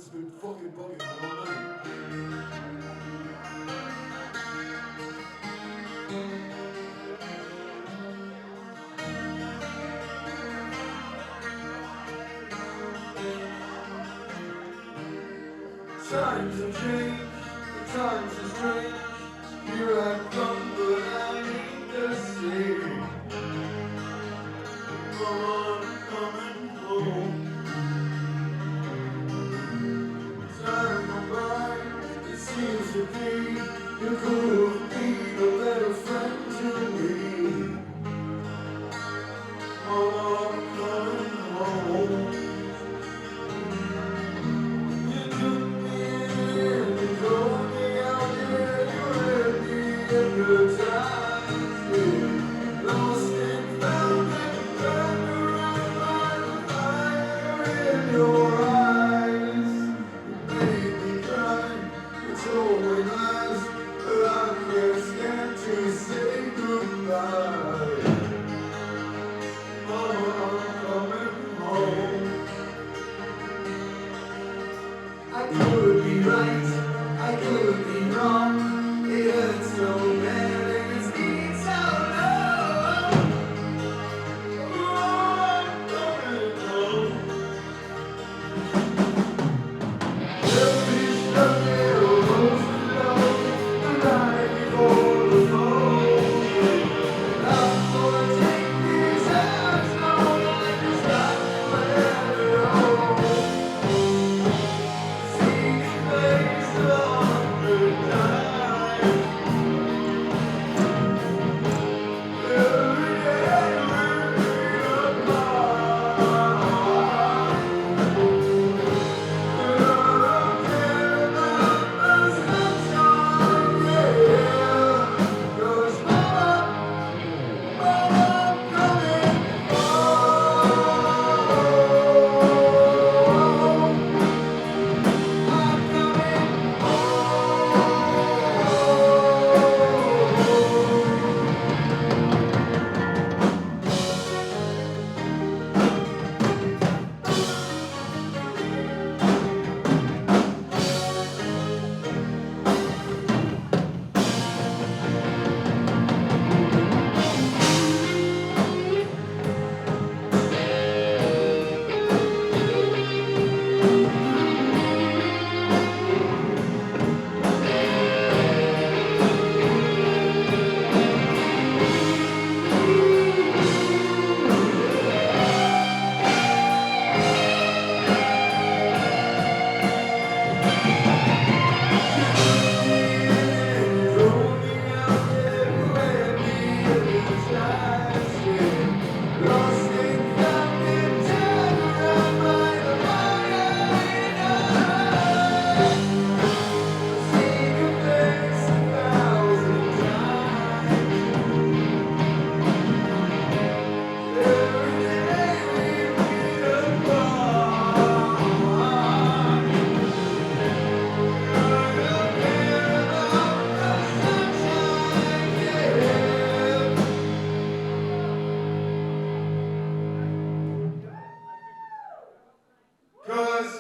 just been fucking bugging all night. Times have changed, the times are strange. Here I come, but I ain't the same. Oh, I'm coming home. Time gone by, it seems to be you could have been a better friend to me. Oh, I'm coming home. You took me in, you drove me out there, you read me hypnotized, yeah. Lost and found and turned around by the fire in your eyes. You made me cry, you told me lies, but I can't stand to say goodbye. Oh, I'm coming home. I could be right, I could be wrong. It hurts so bad and it's been so long. Oh, I'm coming home. The fish stuck there rose below the night before the fall. I'm gonna take these hands on like it's not forever home. See your face 100 times. Every day we're apart. But I don't care about the sunshine, yeah. 'Cause mama, I'm coming home. I'm coming home. Cause